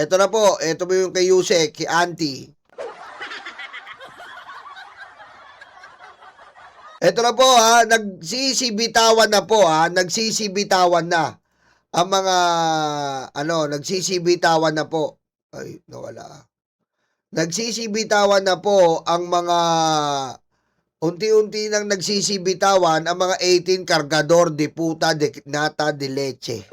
Ito na po, ito po yung kay Yusek, kay Auntie. Ito na po ha, nagsisibitawan na po ha, nagsisibitawan na. Ang mga, nagsisibitawan na po. Ay, nawala. Nagsisibitawan na po ang mga, unti-unti nang nagsisibitawan ang mga 18 kargador de puta de nata de leche.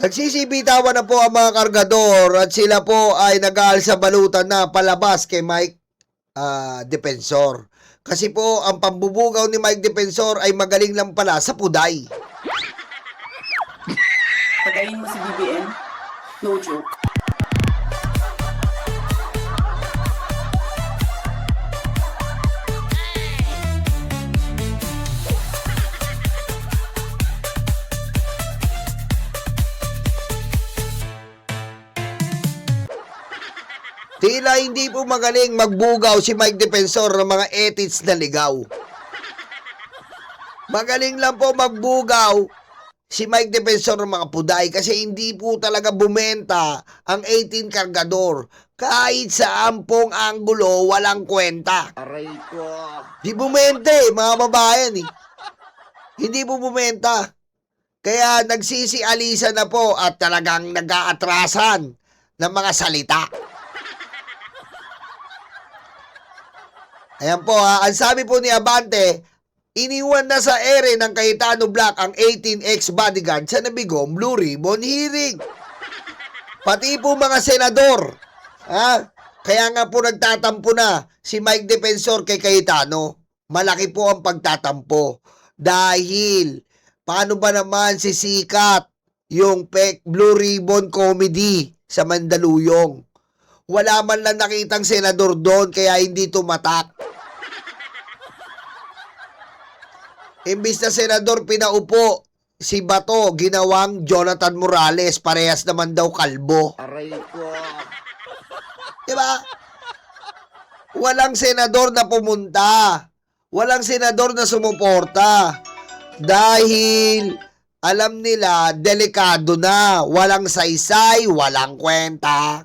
Nagsisibitawan na po ang mga kargador at sila po ay nag-aalsa balutan na palabas kay Mike Defensor. Kasi po, ang pambubugaw ni Mike Defensor ay magaling lang pala sa puday. Pagayin mo si BBM? No joke. Tila hindi po magaling magbugaw si Mike Defensor ng mga ethics na ligaw. Magaling lang po magbugaw si Mike Defensor ng mga puday kasi hindi po talaga bumenta ang 18 kargador. Kahit sa ampong anggulo, walang kwenta. Aray ko. Di bumenta mga babayan Hindi po bumenta. Kaya nagsisialisa na po at talagang nag-aatrasan ng mga salita. Ayan po ang sabi po ni Abante, iniwan na sa ere ng Cayetano Black ang 18 ex-bodyguard sa nabigong Blue Ribbon hearing. Pati po mga senador. Kaya nga po nagtatampo na si Mike Defensor kay Cayetano. Malaki po ang pagtatampo. Dahil, paano ba naman sisikat yung Blue Ribbon Comedy sa Mandaluyong? Wala man lang nakitang senador doon kaya hindi tumatak. Imbis na senador pinaupo, si Bato ginawang Jonathan Morales, parehas naman daw kalbo. Aray ko. Diba? Walang senador na pumunta. Walang senador na sumuporta. Dahil alam nila, delikado na. Walang saysay, walang kwenta.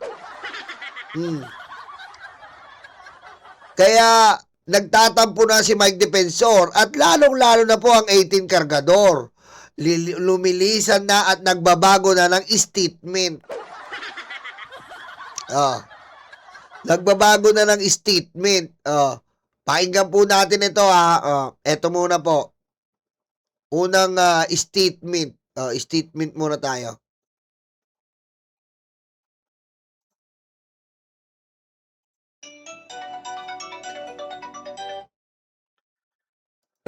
Kaya nagtatampo na si Mike Defensor at lalong-lalo na po ang 18 kargador. Lumilisan na at nagbabago na ng statement. Nagbabago na ng statement. Pakinggan po natin ito Ito muna po. Unang statement. Statement muna tayo.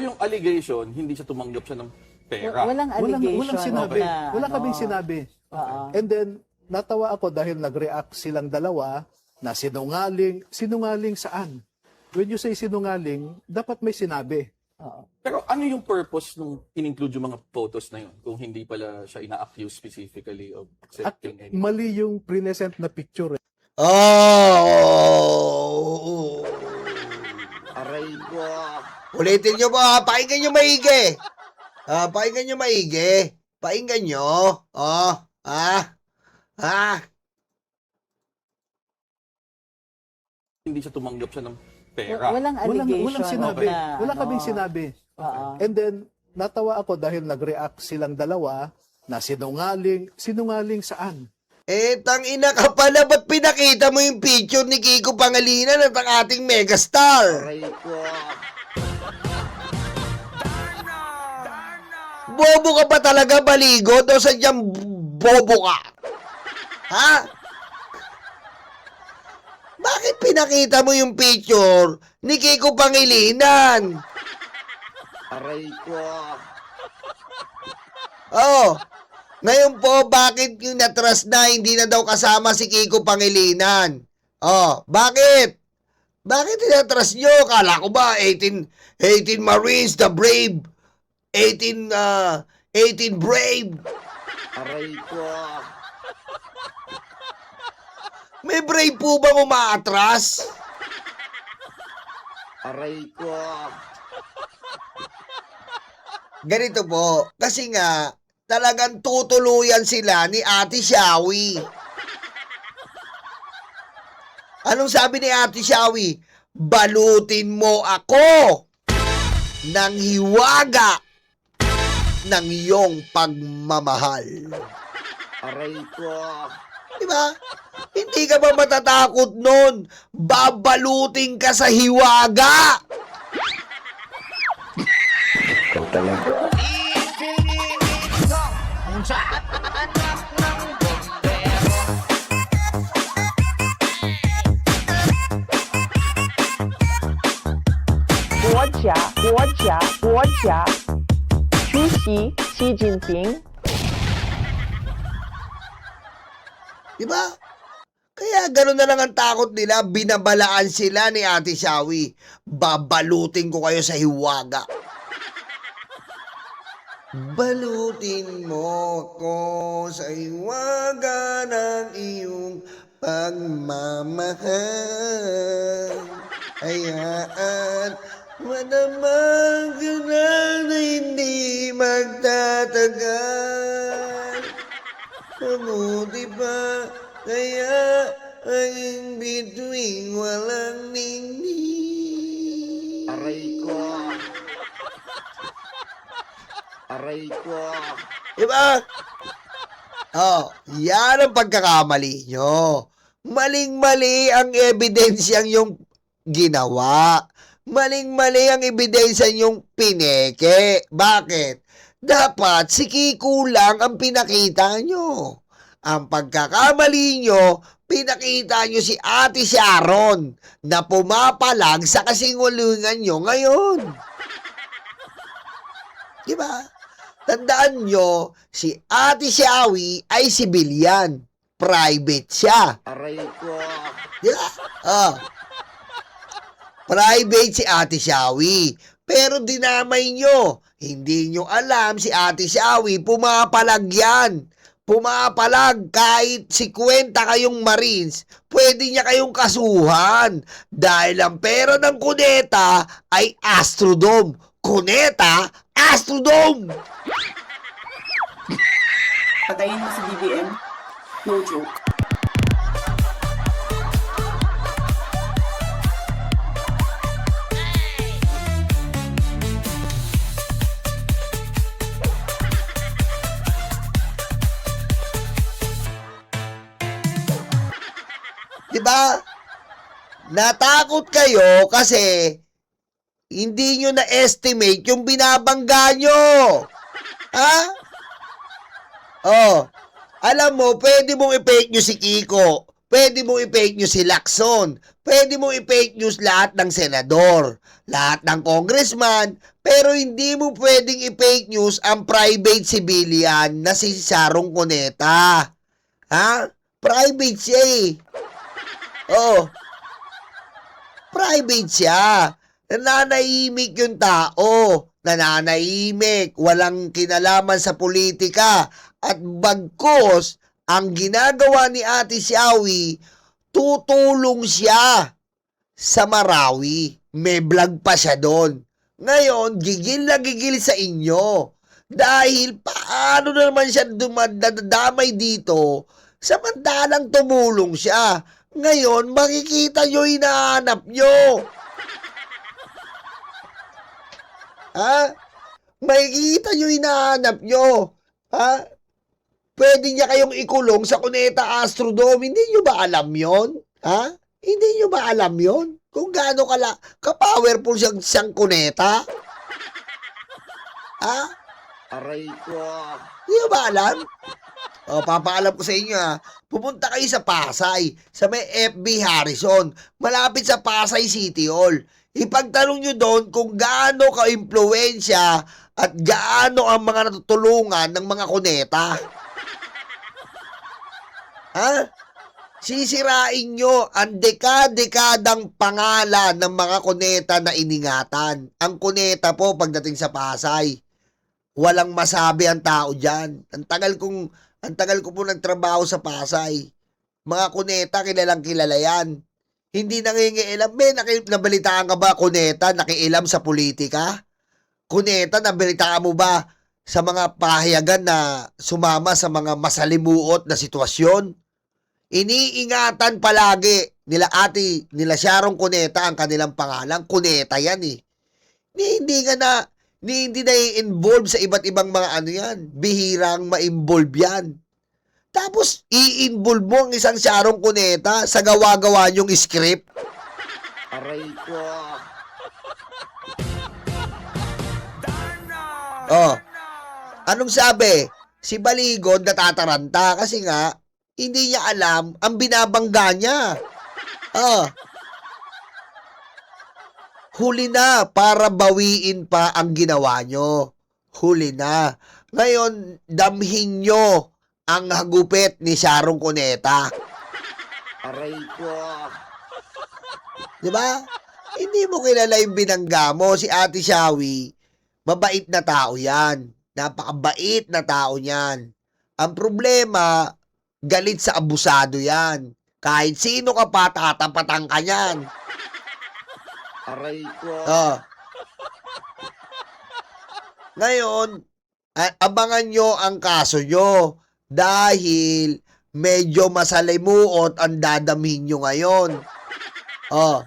Yung allegation, hindi siya tumanggap siya ng pera. Walang allegation. Walang sinabi. na, Wala kaming sinabi. Oo. And then, natawa ako dahil nag-react silang dalawa na sinungaling. Sinungaling saan? When you say sinungaling, dapat may sinabi. Oo. Pero ano yung purpose nung in-include yung mga photos na yun kung hindi pala siya ina-accuse specifically of At accepting any? mali yung present na picture. Aray ko. Ulitin nyo po pakinggan nyo maigi. Pakinggan nyo maigi. Pakinggan nyo. Hindi siya tumanggap siya ng pera. Walang allegation. Walang sinabi. na, Wala kaming sinabi. Oo. And then, natawa ako dahil nag-react silang dalawa na sinungaling. Sinungaling saan? Tangina ka pala, ba't pinakita mo yung picture ni Kiko Pangilinan at ang ating megastar? Aray ko. Bobo ka ba talaga, baligo? O sadyang bobo ka? Bakit pinakita mo yung picture ni Kiko Pangilinan? Aray ko. Ngayon po, bakit yung natras na hindi na daw kasama si Kiko Pangilinan? Bakit? Bakit tinatras nyo? Kala ko ba 18 Marines, the brave, 18 brave. Aray ko. May brave po bang umaatras? Aray ko. Ganito po, kasi nga, talagang tutuluyan sila ni Ate Shawi. Anong sabi ni Ate Shawi? Balutin mo ako ng hiwaga ng iyong pagmamahal. Aray ko. Diba? Hindi ka ba matatakot nun? Babalutin ka sa hiwaga. Ikaw talaga.国家主席习近平。 Diba? Kaya gano'n na lang ang takot nila, binabalaan sila ni Ate Shawi. Babalutin ko kayo sa hiwaga. Balutin mo ko sa hiwaga ng iyong pagmamahal. Hayaan madamang ka na hindi magtatagal. Mabuti pa kaya ang in between walang ningning. Aray ko. Aray ko. Diba? Oh, yan ang pagkakamali nyo. Maling-mali ang ebidensyang yung ginawa. Maling-mali ang ebidensyang yung pineke. Bakit? Dapat si Kiko lang ang pinakita nyo. Ang pagkakamali nyo, pinakita nyo si Ate Sharon na pumapalag sa kasingulungan nyo ngayon. Diba? Tandaan nyo, si Ate Shawi ay sibilyan. Private siya. Aray ko. Diba? Private si Ate Shawi. Pero dinamay nyo. Hindi nyo alam si Ate Shawi, pumapalag yan. Pumapalag kahit 50 kayong Marines, pwede niya kayong kasuhan. Dahil ang pera ng Cuneta ay Astrodome. Cuneta, Astrodome! Patayin mo si BBM. No joke. Diba? Natakot kayo kasi hindi nyo na-estimate yung binabangga nyo. Ha? Oh, alam mo, pwede mong i-fake news si Kiko. Pwede mong i-fake news si Lacson. Pwede mong i-fake news lahat ng senador. Lahat ng congressman. Pero hindi mo pwedeng i-fake news ang private civilian na si Sarong Cuneta. Ha? Private siya eh. Oh. Private siya. Nananahimik yung tao. Nananahimik. Walang kinalaman sa politika. At bagkos, ang ginagawa ni Ate Shawi, tutulong siya sa Marawi. May vlog pa siya doon. Ngayon, gigil na gigil sa inyo. Dahil paano naman siya dumadamay dito, samantalang tumulong siya. Ngayon, makikita nyo hinahanap nyo. Ha? Makikita nyo hinahanap nyo. Ha? Pwede niya kayong ikulong sa Cuneta Astrodome. Hindi nyo ba alam yon? Ha? Hindi nyo ba alam yon? Kung gaano ka-powerful siyang Cuneta? Ha? Aray ko. Hindi nyo ba alam? O, papaalam ko sa inyo ha. Pupunta kayo sa Pasay, sa may FB Harrison, malapit sa Pasay City Hall. Ipagtanong nyo doon kung gaano ka-impluensya at gaano ang mga natutulungan ng mga Cuneta. Ha? Sisirain nyo ang dekadang pangalan ng mga Cuneta na iningatan. Ang Cuneta po pagdating sa Pasay, walang masabi ang tao dyan. Ang tagal ko po nagtrabaho sa Pasay. Mga Cuneta, kilalang kilala yan. Hindi nangingialam. Nabalitaan ka ba, Cuneta, nakialam sa politika? Cuneta, nabalitaan mo ba sa mga pahayagan na sumama sa mga masalimuot na sitwasyon. Iniingatan palagi nila Sharon Cuneta ang kanilang pangalan. Cuneta yan eh. Hindi na i-involve sa iba't ibang mga ano yan. Bihirang ma-involve yan. Tapos, i-involve mo ang isang Sharon Cuneta sa gawa-gawa niyong script. Aray ko. Oh. Anong sabi? Si Baligod natataranta kasi nga, hindi niya alam ang binabangga niya. Oh. Huli na para bawiin pa ang ginawa nyo. Huli na. Ngayon, damhin nyo ang hagupit ni Sharon Cuneta. Aray ko. Diba? Hindi mo kilala yung binangga mo. Si Ate Shawi, mabait na tao yan. Napakabait na tao niyan. Ang problema, galit sa abusado yan. Kahit sino ka pa, tatapatan ka yan. Aray ko. Oh. Ngayon, abangan nyo ang kaso nyo dahil medyo masalimuot ang dadamhin nyo ngayon. Oh.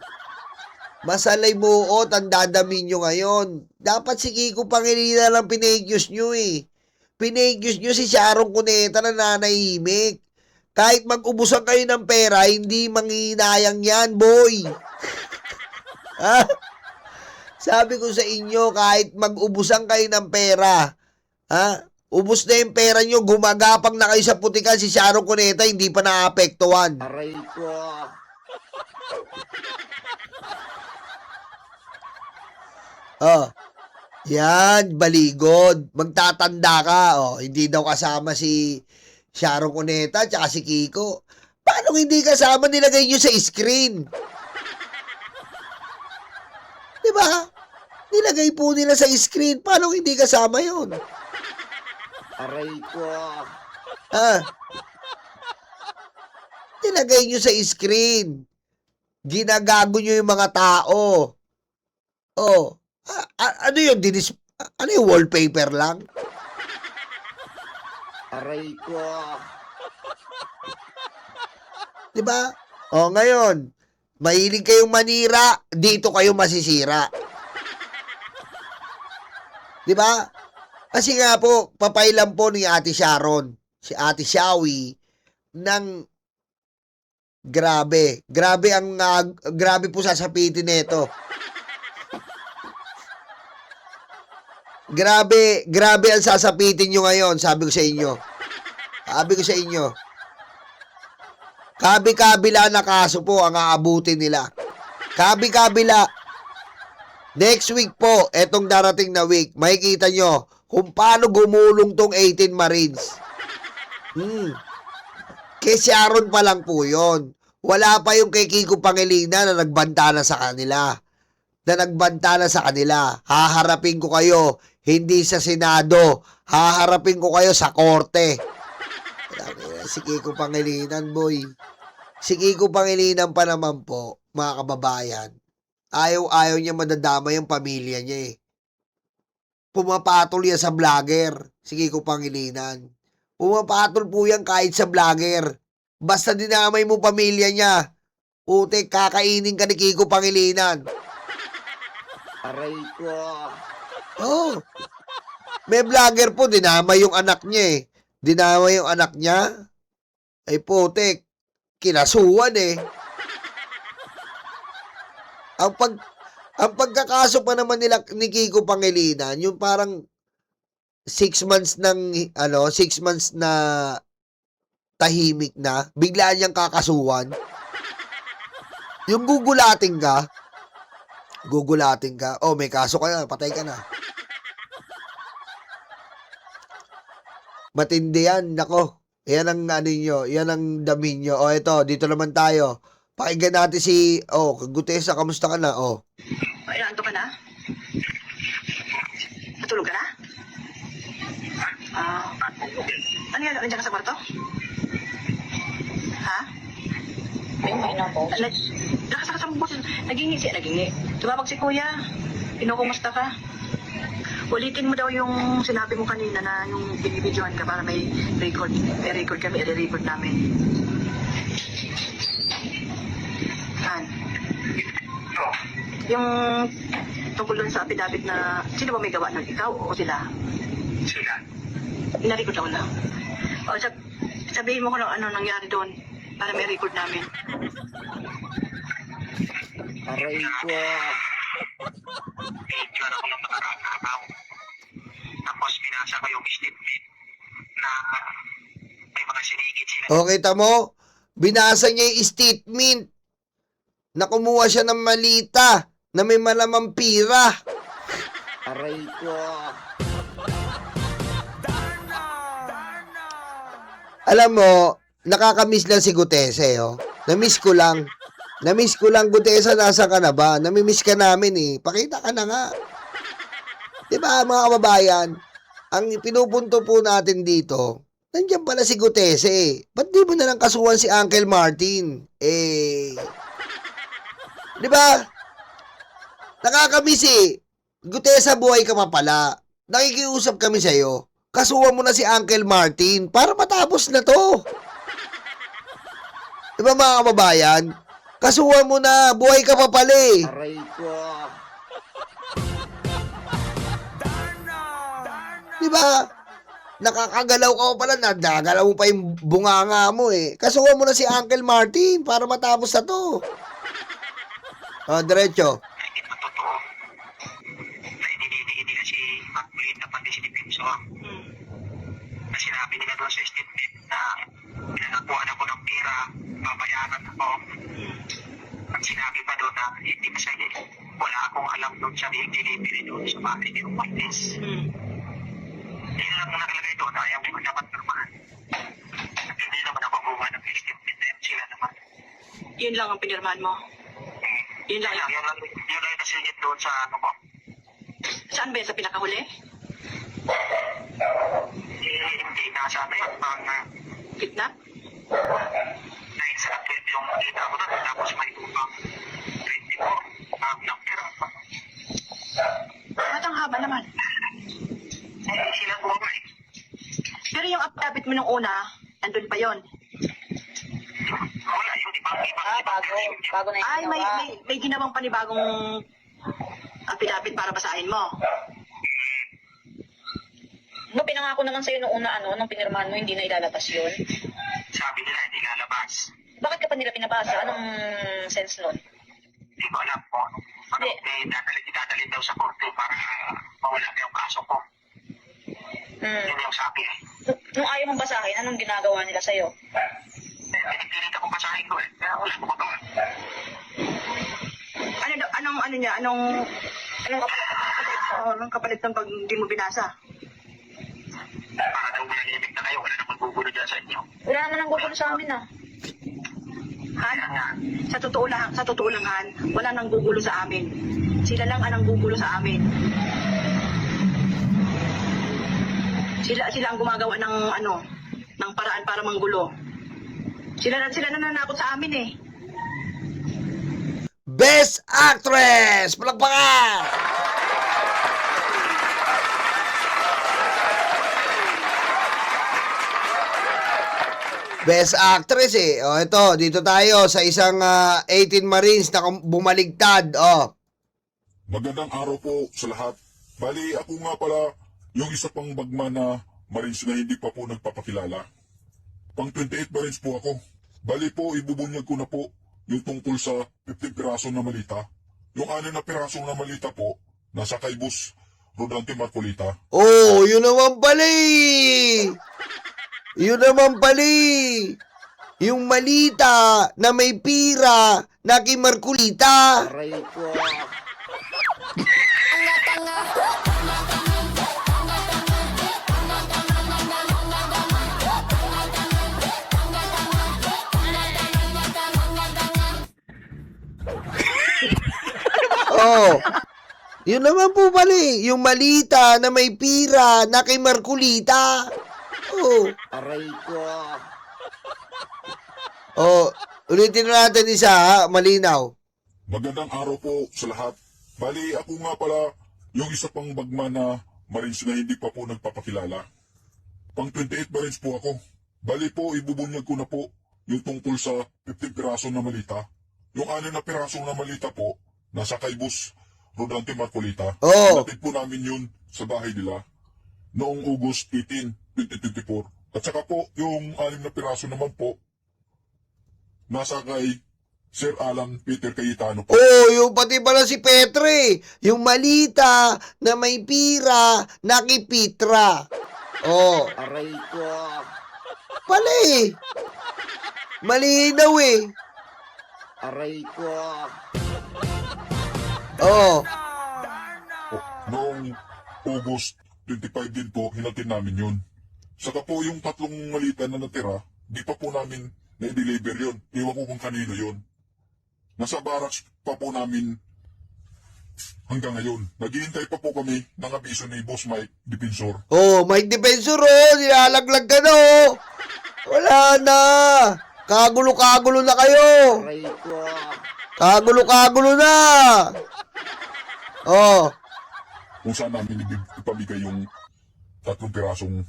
Masalimuot ang dadamhin nyo ngayon. Dapat si Kiko Pangilinan lang pinag-use nyo eh. Pinag-use nyo si Sharon Cuneta na nanahimik. Kahit mag-ubusan kayo ng pera, hindi manghinayang yan, boy. Ha? Sabi ko sa inyo, kahit mag-ubusan kayo ng pera, ha? Ubus na yung pera nyo, gumagapang na kayo sa putikan, si Sharon Cuneta, hindi pa naapektuhan. Aray ko. Oh. Yan, Baligod. Magtatanda ka. Oh, hindi daw kasama si Sharon Cuneta at si Kiko. Paano hindi kasama, nilagay nyo sa screen? Diba? Nilagay po nila sa screen. Paano hindi kasama yun? Aray ko. Ah. Nilagay nyo sa screen. Ginagago nyo yung mga tao. Oh. Ano yun? Ano yung wallpaper lang? Aray ko. Diba? O, ngayon, mahilig kayong manira, dito kayo masisira. Diba? Kasi nga po, papailan po ni Ate Sharon, si Ate Shawi, ng grabe. Grabe po sasapitin nito. Grabe ang sasapitin nyo ngayon, sabi ko sa inyo. Kabi-kabila na kaso po ang aabutin nila. Kabi-kabila. Next week po, etong darating na week, makikita nyo kung paano gumulong tong 18 Marines. Kay Sharon pa lang po yon. Wala pa yung kay Kiko Pangilinan na nagbanta na sa kanila. Haharapin ko kayo, hindi sa Senado. Haharapin ko kayo sa korte. Si Kiko Pangilinan, boy. Si Kiko Pangilinan pa naman po, mga kababayan. Ayaw niya madadama yung pamilya niya eh. Pumapatol yan sa vlogger, si Kiko Pangilinan. Pumapatol po yan kahit sa vlogger. Basta dinamay mo pamilya niya. Putik, kakainin ka ni Kiko Pangilinan. Aray ko. Oh. May vlogger po, dinamay yung anak niya eh. Dinamay yung anak niya. Ay putik, kinasuhan eh. Ang pagkakaso pa naman nila ni Kiko Pangilinan, yung parang 6 months na tahimik na, biglaan niyang kakasuhan. Yung gugulating ka, oh, may kaso ka na, patay ka na. Matindi yan, nako. Yan ang ano nyo, yan ang dami nyo. O, ito, dito naman tayo. Pakinggan natin si, Gutesa, kamusta ka na? Inaanto ka na? Natulog ka na? Ano yan? Nandiyan ka sa kwarto? Ha? May na po. Nakasakasang boses. Nagingi. Tumawag si kuya. Kinukumusta ka? Ulitin mo daw yung sinabi mo kanina na yung binibidyohan ka para may record. May record kami, i-record namin. Han. Yung tungkol dun sa affidavit na sino ba may gawa nun? Ikaw o sila? Sila. Ina-record daw lang. O sabihin mo ko lang ano nangyari doon para may record namin. Aray ko. Picture ako ng nakaraang araw. Tapos binasa ko yung statement na may mga sinigit sila. O, kita mo? Binasa niya yung statement na kumuha siya ng malita na may malamang pira. Aray ko. Alam mo, nakakamiss lang si Gutese, oh. Namiss ko lang. Namiss ko lang, Gutesa, nasa ka na ba? Namimiss ka namin, eh. Pakita ka na nga. Diba, mga kababayan? Ang pinupunto po natin dito, nandiyan pala si Gutese, eh. Ba't di mo na lang kasuhan si Uncle Martin? Diba? Nakakamiss, eh. Gutesa, buhay ka pa pala. Nakikiusap kami sa'yo. Kasuhan mo na si Uncle Martin para matapos na to. Diba, mga kababayan? Kasuhan mo na, buhay ka pa pala eh. Aray ko. Diba? Nakakagalaw ka pa pala, nadagalaw mo pa yung bunganga mo eh. Kasuhan mo na si Uncle Martin para matapos na to. O, diretso. Hindi naman totoo. Na hindi na si Maclean na pati si Defenso. Na sinabi nila doon sa statement na pinanakuhan ako ng pira, babayaran ako. Ang sinabi pa doon na hindi kasi wala akong alam doon sa delivery doon sa bahay ni Martes. Hindi na lang mo nakalagay doon na ayaw mo dapat normal. At hindi naman ako gumawa ng statement na sila naman. Yun lang ang pinirmahan mo. Yun lang. Yun lang nasingit doon sa ano ko. Saan ba yan? Sa pinakahuli? Hindi nasabi ang Kidnap? 9 sa 12 yung kita ko doon. Tapos may upang 24 ng pera pa. Ba't ang haba naman? Sila po nga eh. Pero yung affidavit mo nung una, andun pa yon. Wala yung ibang Bago na Ay, yung may ginawang panibagong affidavit para basahin mo. No, pinangako naman sa'yo nung una, nung pinirmahan mo, hindi na ilalabas yun. Sabi nila hindi lalabas. Bakit ka pa nila pinabasa? Anong sense nun? Hindi ko alam po. Ano, idadalhin daw sa korte para mawala na yung kaso ko. Yun yung sabi eh. Nung ayaw mong basahin, anong ginagawa nila sa'yo? Pinipilit akong basahin ko eh. Kaya wala ko magawa. Anong kapalit ng pag hindi mo binasa? Para daw manahimik na kayo. Wala namang gugulo dyan sa inyo. Wala naman ang gugulo sa amin, Han, sa totoo lang, Han, wala nang gugulo sa amin. Sila lang ang gugulo sa amin. Sila ang gumagawa ng paraan para manggulo. Sila nananakot sa amin eh. Best Actress! Palakpakan! Best Actress eh. O, ito, dito tayo sa isang 18 Marines na bumaligtad. O, Magandang araw po sa lahat. Bali, ako nga pala yung isa pang bagman na Marines na hindi pa po nagpapakilala. Pang 28 Marines po ako. Bali po, ibubunyag ko na po yung tungkol sa 15 piraso na malita. Yung 6 na piraso na malita po, nasa kay Bus Rodante Marcolita. oh, yun naman pali! Yun naman pali! Yung malita na may pira na kay Marculita. Aray ko. Oh. Yun naman po pali, yung malita na may pira na kay Marculita. Oh. Aray ko. Oh, ulitin na natin isa ha, malinaw. Magandang araw po sa lahat. Bali, ako nga pala yung isa pang bagman na Marines na hindi pa po nagpapakilala. Pang 28 Marines po ako. Bali po, ibubunyag ko na po yung tungkol sa 15 piraso na malita. Yung 6 na piraso na malita po, nasa kay Boss Rodante Marcolita. Oo. Natid po namin yun sa bahay nila noong August 18, 2024. At saka po, yung 6 na piraso naman po, nasa kay Sir Alan Peter Cayetano po. Oh, yung pati pala si Petre, yung malita na may pira, nakipitra. Oh, Aray ko. pala eh. Malinaw eh. Aray ko. Oh, Noong August 25 din po, hinatid namin yun. Saka po yung 3 malita na natira, di pa po namin na-deliver yun. Iwan ko kung kanino yun. Nasa barracks pa po namin hanggang ngayon. Naghihintay pa po kami ng abiso ni Boss Mike Defensor. oh, Mike Defensor oh, nilalaglag ka na oh. Wala na. Kagulo-kagulo na kayo. Aray ko. Kagulo-kagulo na. Oh, Kung saan namin ipamigay yung 3 pirasong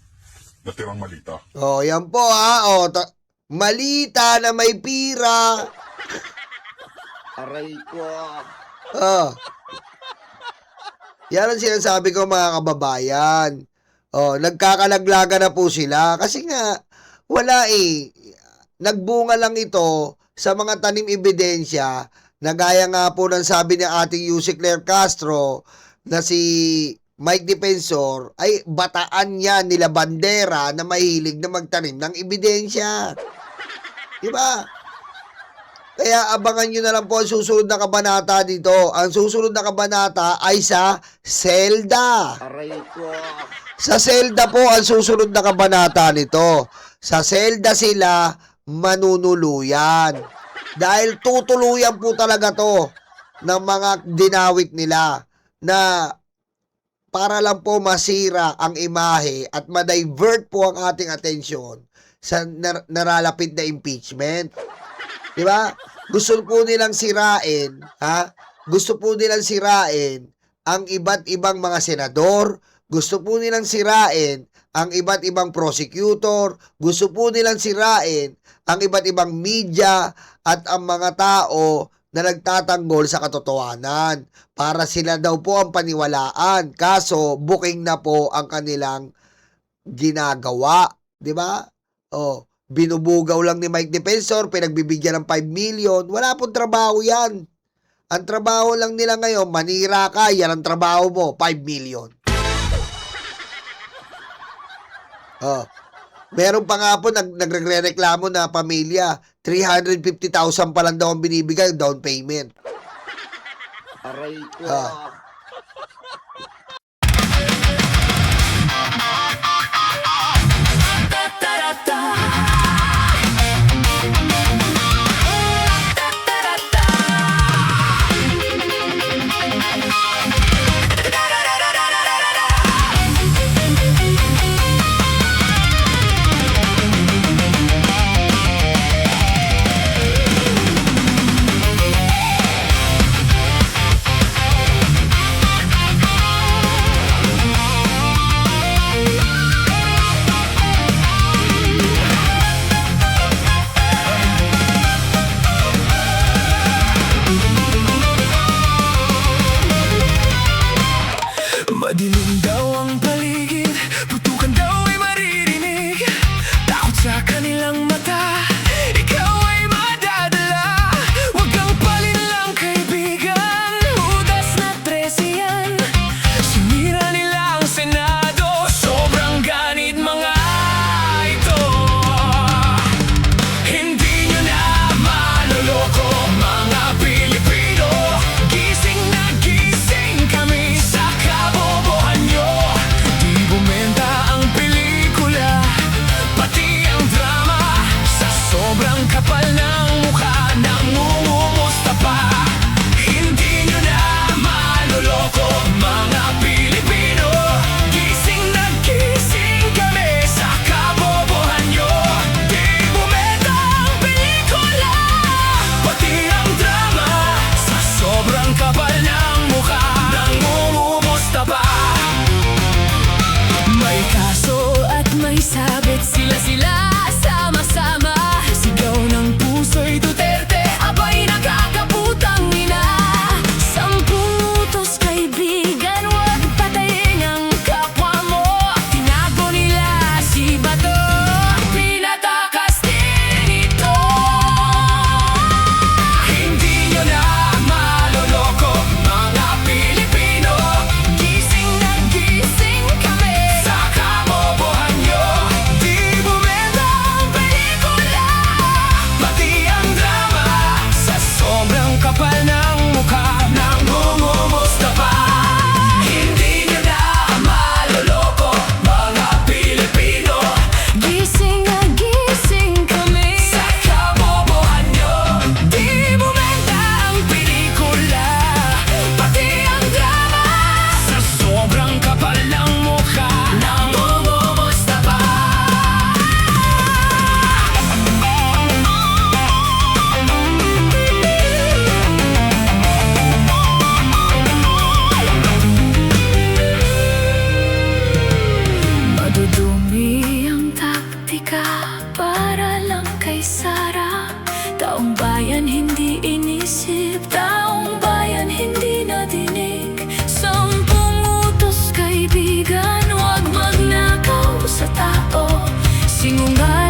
natirang malita. oh, yan po ha. Oh, malita na may pira. Aray ko. Oh. Yan ang sinasabi ko mga kababayan. Oh, nagkakalaglaga na po sila kasi nga wala eh. Nagbunga lang ito sa mga tanim ebidensya na gaya nga po ng sabi ni ating Yusek Claire Castro na si Mike Defensor ay bataan yan nila bandera na mahilig na magtanim ng ebidensya. Diba? Kaya abangan nyo na lang po ang susunod na kabanata dito. Ang susunod na kabanata ay sa Zelda. Aray ko. Sa Zelda po ang susunod na kabanata nito. Sa Zelda sila manunuluyan. Dahil tutuluyan po talaga to ng mga dinawit nila na para lang po masira ang imahe at ma-divert po ang ating atensyon sa naralapit na impeachment. Di ba? Gusto po nilang sirain, ha? Gusto po nilang sirain ang iba't ibang mga senador, gusto po nilang sirain ang iba't ibang prosecutor, gusto po nilang sirain ang iba't ibang media at ang mga tao na nagtatanggol sa katotohanan para sila daw po ang paniwalaan. Kaso, booking na po ang kanilang ginagawa. Di ba? Oh, binubugaw lang ni Mike Defensor, pinagbibigyan ng 5 million. Wala pong trabaho yan. Ang trabaho lang nila ngayon, manira ka, yan ang trabaho mo, 5 million. Oh. Meron pa nga po nagre-reklamo na pamilya, 350,000 pa lang daw ang binibigay down payment. Aray ko. Madilim daw ang paligid, putukan daw ay maririnig. Takot sa kanilang mata, ikaw ay madadala. Huwag kang palinlang kaibigan, hudas na 13 yan. Sinira nila ang Senado, sobrang ganit mga ito. Hindi nyo na maloloko mga Pilipino. Gising na gising kami sa kabobohan nyo. Di bumenta ang pelikula, pati ang drama. Sa sobrang kapal ng mukha, nangungumusta pa. Hindi nyo na maloloko mga Pilipino. Gising na gising kami sa kabobohan nyo. Di bumenta ang pelikula, pati ang drama. Sa sobrang kapal ng mukha, nangungumusta pa. Taong bayan hindi inisip, taong bayan hindi nadinig. 10 utos kaibigan, huwag magnakaw sa tao. Sinungaling